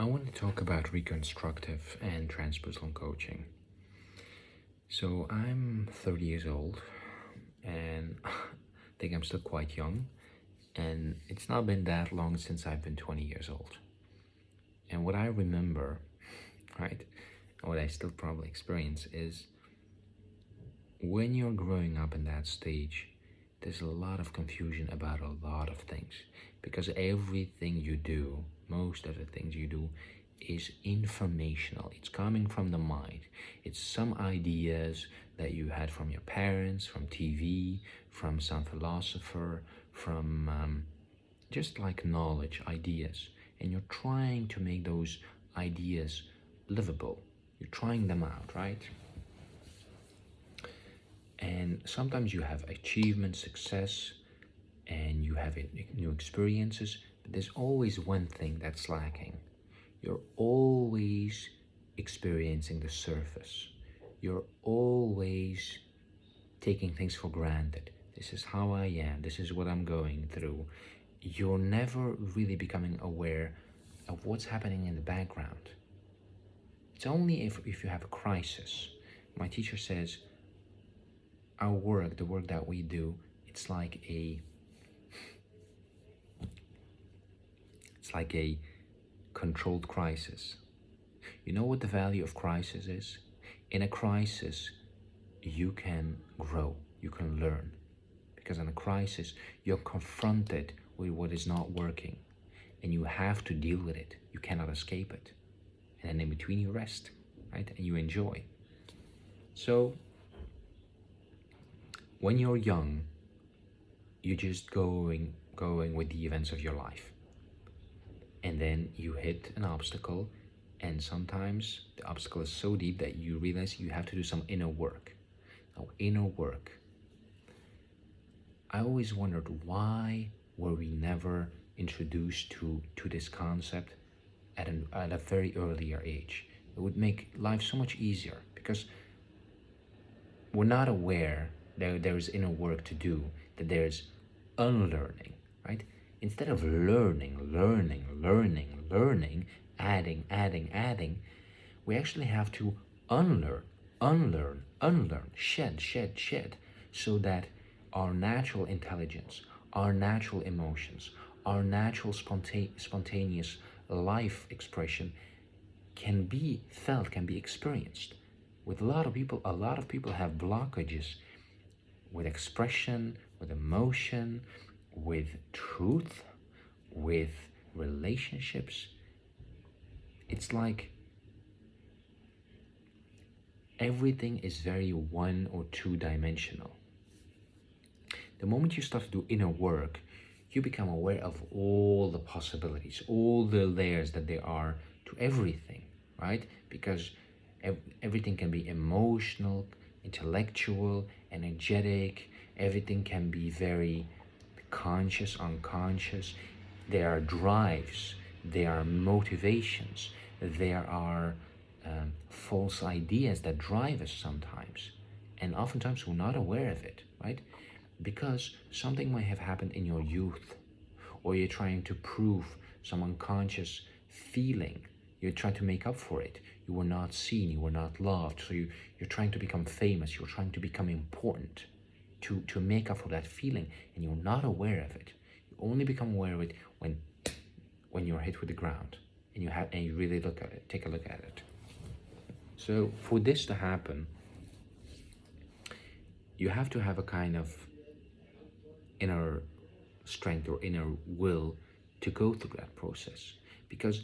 I want to talk about reconstructive and transpersonal coaching. So I'm 30 years old and I think I'm still quite young, and it's not been that long since I've been 20 years old. And what I remember, right, and what I still probably experience is when you're growing up in that stage, there's a lot of confusion about a lot of things because everything you do, most of the things you do, is informational. It's coming from the mind. It's some ideas that you had from your parents, from TV, from some philosopher, from just like knowledge, ideas. And you're trying to make those ideas livable. You're trying them out, right? And sometimes you have achievement, success, and you have new experiences, but there's always one thing that's lacking. You're always experiencing the surface. You're always taking things for granted. This is how I am. This is what I'm going through. You're never really becoming aware of what's happening in the background. It's only if you have a crisis. My teacher says, our work, the work that we do, it's like a controlled crisis. You know what the value of crisis is? In a crisis, you can grow, you can learn. Because in a crisis, you're confronted with what is not working, and you have to deal with it. You cannot escape it. And then in between, you rest, right? And you enjoy. So, when you're young, you're just going with the events of your life. And then you hit an obstacle, and sometimes the obstacle is so deep that you realize you have to do some inner work. Now, inner work. I always wondered, why were we never introduced to this concept at a very earlier age? It would make life so much easier because we're not aware that there's inner work to do, that there's unlearning, right? Instead of learning, adding, we actually have to unlearn, shed, so that our natural intelligence, our natural emotions, our natural spontaneous life expression can be felt, can be experienced. With a lot of people have blockages with expression, with emotion, with truth, with relationships. It's like everything is very one or two dimensional. The moment you start to do inner work, you become aware of all the possibilities, all the layers that there are to everything, right? Because everything can be emotional, intellectual, energetic. Everything can be very conscious, unconscious. There are drives, there are motivations, there are false ideas that drive us sometimes. And oftentimes we're not aware of it, right? Because something might have happened in your youth, or you're trying to prove some unconscious feeling. You're trying to make up for it. You were not seen, you were not loved, so you're trying to become famous, you're trying to become important to make up for that feeling, and you're not aware of it. You only become aware of it when you're hit with the ground, and you really look at it, take a look at it. So for this to happen, you have to have a kind of inner strength or inner will to go through that process. Because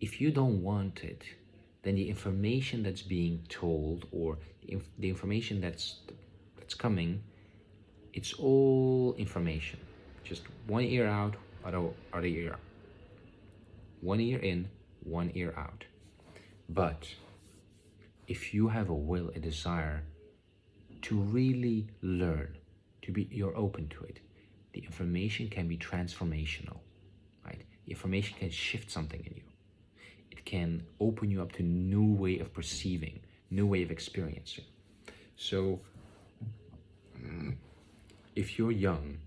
if you don't want it, then the information that's being told, or the information that's coming, it's all information. Just one ear out, other ear out. One ear in, one ear out. But if you have a will, a desire to really learn, you're open to it, the information can be transformational, right? The information can shift something in you. It can open you up to new way of perceiving, new way of experiencing. So if you're young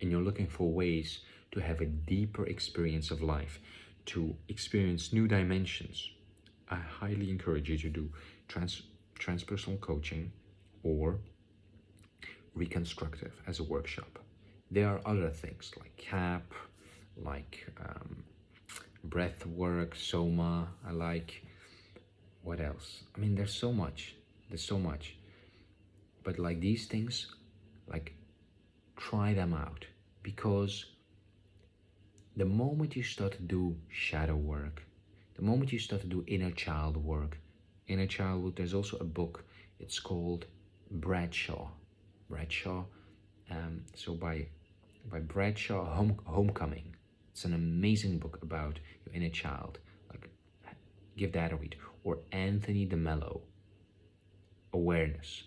and you're looking for ways to have a deeper experience of life, to experience new dimensions, I highly encourage you to do transpersonal coaching or reconstructive as a workshop. There are other things like CAP, like breath work, soma. I like, what else? I mean, there's so much. There's so much. But like these things, like try them out, because the moment you start to do shadow work, the moment you start to do inner child work, inner childhood, there's also a book, it's called Bradshaw. So by Bradshaw, Homecoming. It's an amazing book about your inner child. Like, give that a read. Or Anthony DeMello, Awareness.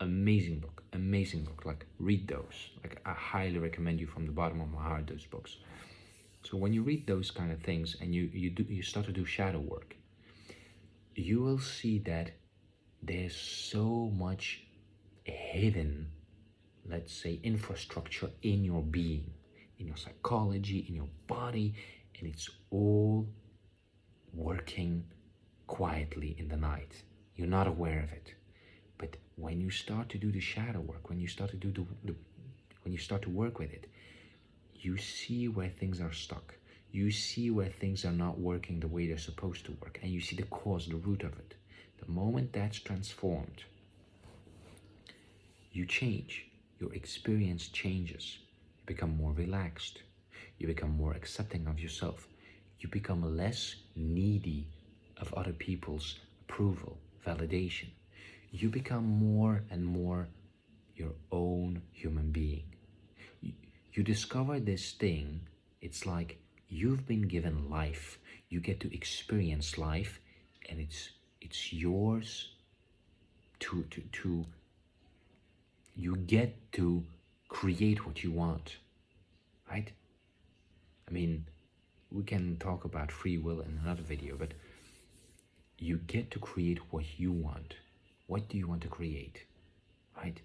Amazing book, amazing book. Like, read those. Like, I highly recommend you from the bottom of my heart those books. So when you read those kind of things and you start to do shadow work, you will see that there's so much hidden, let's say, infrastructure in your being, in your psychology, in your body, and it's all working quietly in the night. You're not aware of it. But when you start to do the shadow work, when you start to do when you start to work with it, you see where things are stuck. You see where things are not working the way they're supposed to work, and you see the cause, the root of it. The moment that's transformed, you change. Your experience changes. You become more relaxed. You become more accepting of yourself. You become less needy of other people's approval, validation. You become more and more your own human being. You discover this thing, it's like you've been given life. You get to experience life, and it's yours to you get to create what you want, right? I mean, we can talk about free will in another video, but you get to create what you want. What do you want to create, right?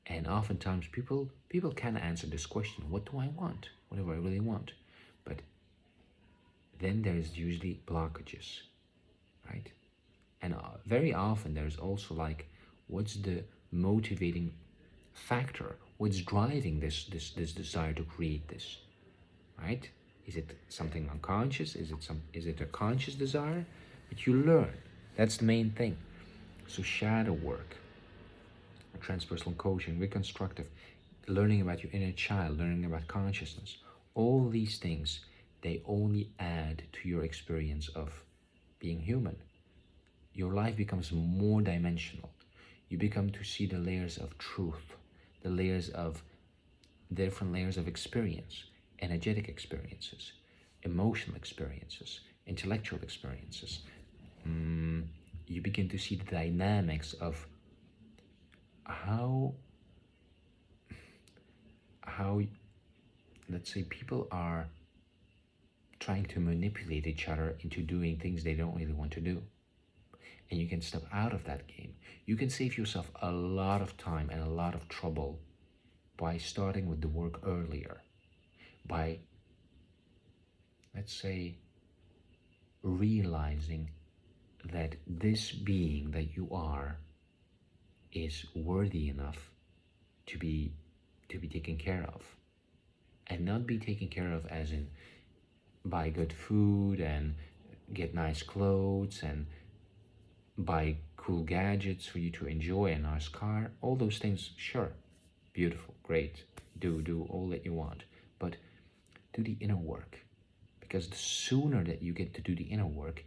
And oftentimes people can answer this question, what do I want? What do I really want? But then there's usually blockages, right? And very often there's also like, what's the motivating factor? What's driving this desire to create this, right? Is it something unconscious? Is it a conscious desire? But you learn. That's the main thing. So shadow work, transpersonal coaching, reconstructive, learning about your inner child, learning about consciousness, all these things, they only add to your experience of being human. Your life becomes more dimensional. You become to see the layers of truth, the different layers of experience, energetic experiences, emotional experiences, intellectual experiences. You begin to see the dynamics of how let's say people are trying to manipulate each other into doing things they don't really want to do. And you can step out of that game. You can save yourself a lot of time and a lot of trouble by starting with the work earlier. By, let's say, realizing that this being that you are is worthy enough to be taken care of. And not be taken care of as in buy good food and get nice clothes and buy cool gadgets for you to enjoy, a nice car, all those things, sure, beautiful, great, do all that you want, but do the inner work, because the sooner that you get to do the inner work,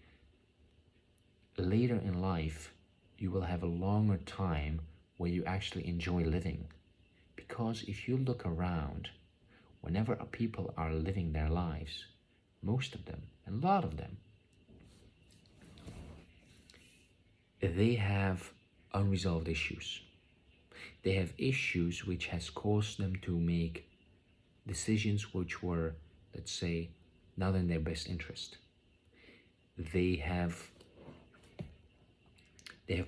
later in life, you will have a longer time where you actually enjoy living. Because if you look around, whenever people are living their lives, most of them, and a lot of them, they have unresolved issues. They have issues which has caused them to make decisions which were, let's say, not in their best interest. They have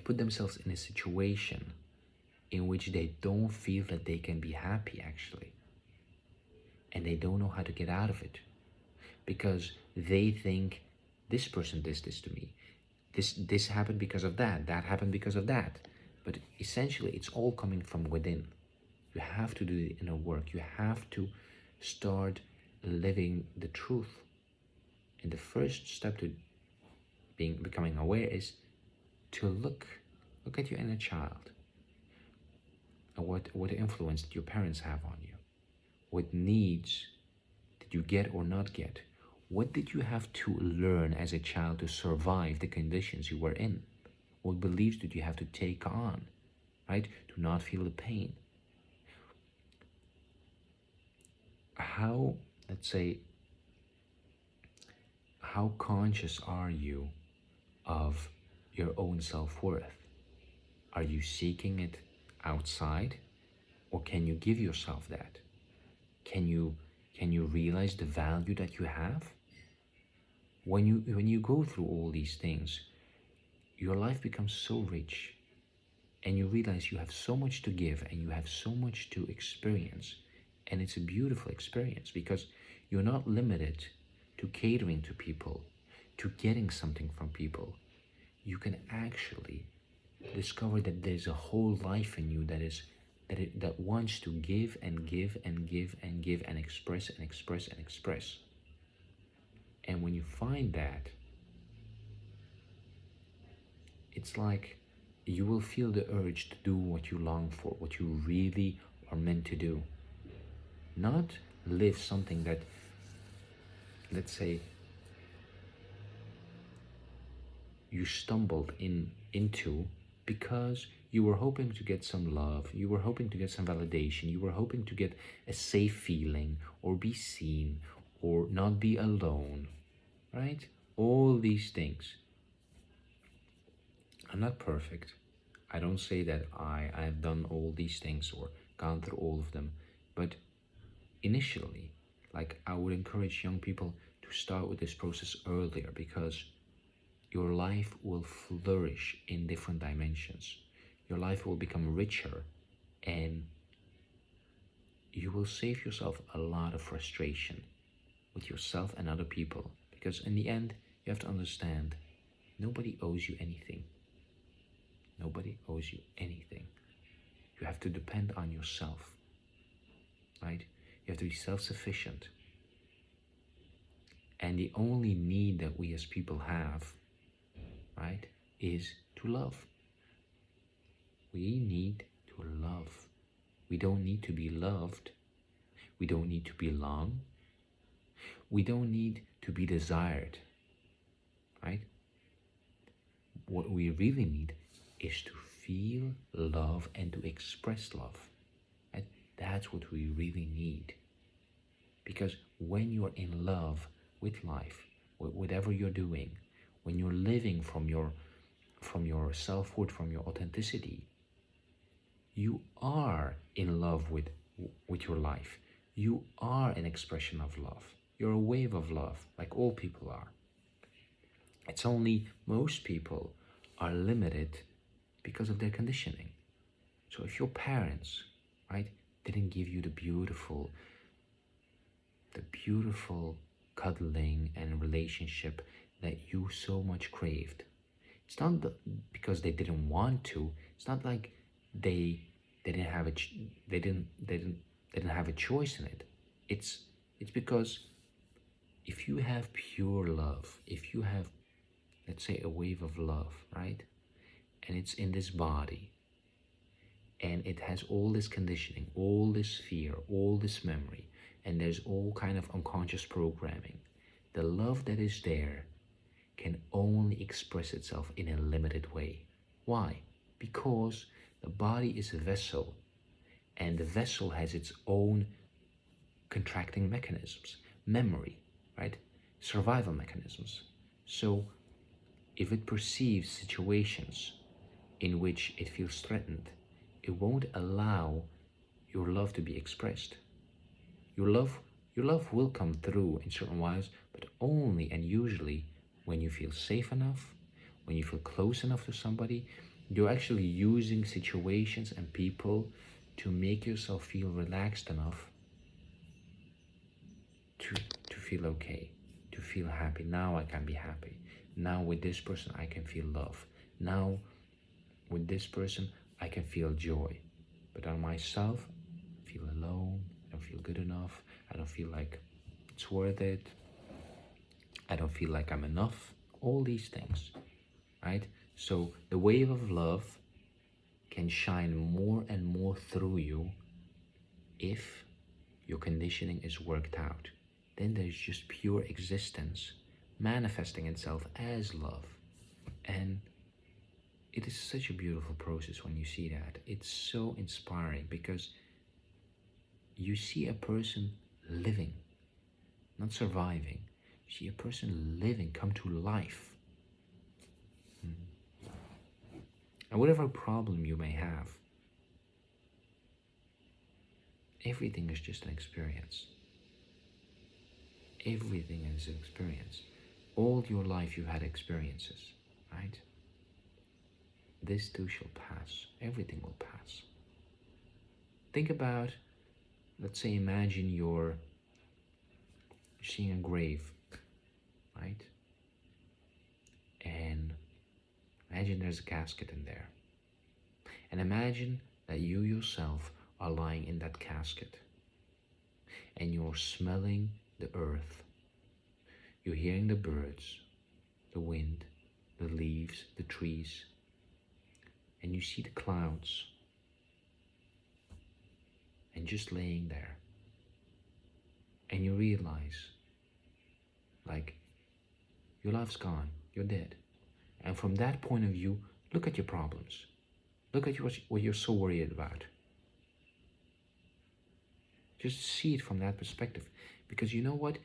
put themselves in a situation in which they don't feel that they can be happy, actually. And they don't know how to get out of it. Because they think this person did this to me. This happened because of that. That happened because of that. But essentially, it's all coming from within. You have to do the inner work. You have to start living the truth. And the first step to becoming aware is to look at your inner child. And what influence did your parents have on you? What needs did you get or not get? What did you have to learn as a child to survive the conditions you were in? What beliefs did you have to take on, right? To not feel the pain. How, let's say, how conscious are you of your own self-worth? Are you seeking it outside, or can you give yourself that? Can you realize the value that you have? When you go through all these things, your life becomes so rich, and you realize you have so much to give and you have so much to experience. And it's a beautiful experience because you're not limited to catering to people, to getting something from people. You can actually discover that there's a whole life in you that wants to give and give and give and give and express and express and express. And when you find that, it's like you will feel the urge to do what you long for, what you really are meant to do. Not live something that, let's say, you stumbled into because you were hoping to get some love, you were hoping to get some validation, you were hoping to get a safe feeling, or be seen, or not be alone, right? All these things. I'm not perfect. I don't say that I have done all these things or gone through all of them, but initially, like, I would encourage young people to start with this process earlier, because your life will flourish in different dimensions. Your life will become richer, and you will save yourself a lot of frustration with yourself and other people. Because in the end, you have to understand, nobody owes you anything. Nobody owes you anything. You have to depend on yourself, right? You have to be self-sufficient. And the only need that we as people have, right, is to love. We need to love. We don't need to be loved. We don't need to belong. We don't need to be desired, right? What we really need is to feel love and to express love. Right? That's what we really need. Because when you're in love with life, with whatever you're doing, when you're living from your self-worth, from your authenticity, you are in love with your life. You are an expression of love. You're a wave of love, like all people are. It's only most people are limited because of their conditioning. So if your parents, right, didn't give you the beautiful cuddling and relationship that you so much craved, it's not because they didn't want to. It's not like they didn't have they didn't have a choice in it. It's because if you have pure love, if you have, let's say, a wave of love, right, and it's in this body, and it has all this conditioning, all this fear, all this memory, and there's all kind of unconscious programming, the love that is there can only express itself in a limited way. Why? Because the body is a vessel, and the vessel has its own contracting mechanisms, memory, right? Survival mechanisms. So if it perceives situations in which it feels threatened, it won't allow your love to be expressed. Your love will come through in certain ways, but only and usually when you feel safe enough, when you feel close enough to somebody. You're actually using situations and people to make yourself feel relaxed enough to feel okay, to feel happy. Now I can be happy. Now with this person I can feel love. Now with this person I can feel joy. But on myself, I feel alone. I don't feel good enough. I don't feel like it's worth it. I don't feel like I'm enough. All these things, right? So the wave of love can shine more and more through you if your conditioning is worked out. Then there's just pure existence manifesting itself as love. And it is such a beautiful process when you see that. It's so inspiring because you see a person living, not surviving. You see a person living, come to life. And whatever problem you may have, everything is just an experience. Everything is an experience. All your life you've had experiences, right? This too shall pass. Everything will pass. Think about, let's say, imagine you're seeing a grave, right? And imagine there's a casket in there. And imagine that you yourself are lying in that casket. And you're smelling the earth. You're hearing the birds, the wind, the leaves, the trees. And you see the clouds. And just laying there. And you realize, like, your life's gone, you're dead. And from that point of view, look at your problems. Look at what you're so worried about. Just see it from that perspective. Because you know what?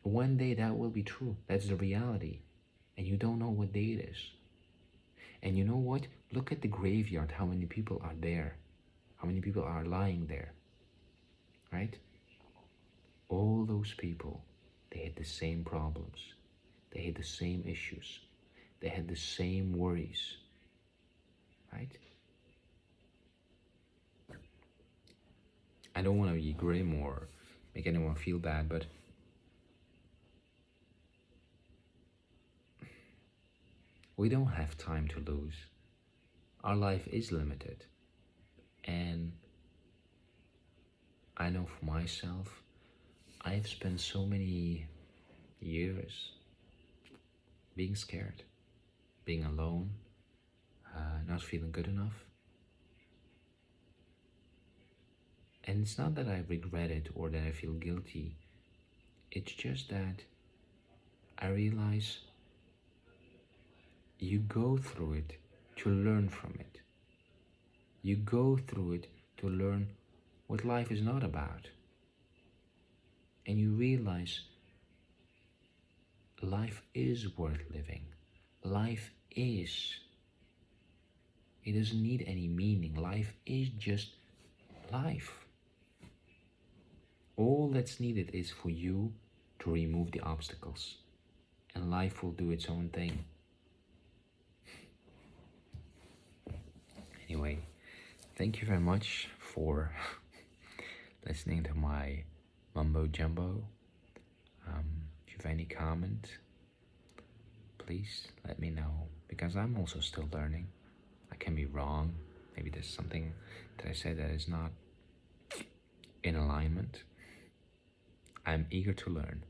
One day that will be true. That's the reality. And you don't know what day it is. And you know what? Look at the graveyard, how many people are there. How many people are lying there. Right? All those people, they had the same problems. They had the same issues. They had the same worries. Right? I don't want to be grim or make anyone feel bad, but we don't have time to lose. Our life is limited. And I know for myself, I've spent so many years being scared, being alone, not feeling good enough. And it's not that I regret it or that I feel guilty. It's just that I realize you go through it to learn from it. You go through it to learn what life is not about. And you realize life is worth living. Life is. It doesn't need any meaning. Life is just life. All that's needed is for you to remove the obstacles. And life will do its own thing. Anyway, thank you very much for listening to my mumbo jumbo. If you have any comment, please let me know, because I'm also still learning. I can be wrong. Maybe there's something that I said that is not in alignment. I'm eager to learn.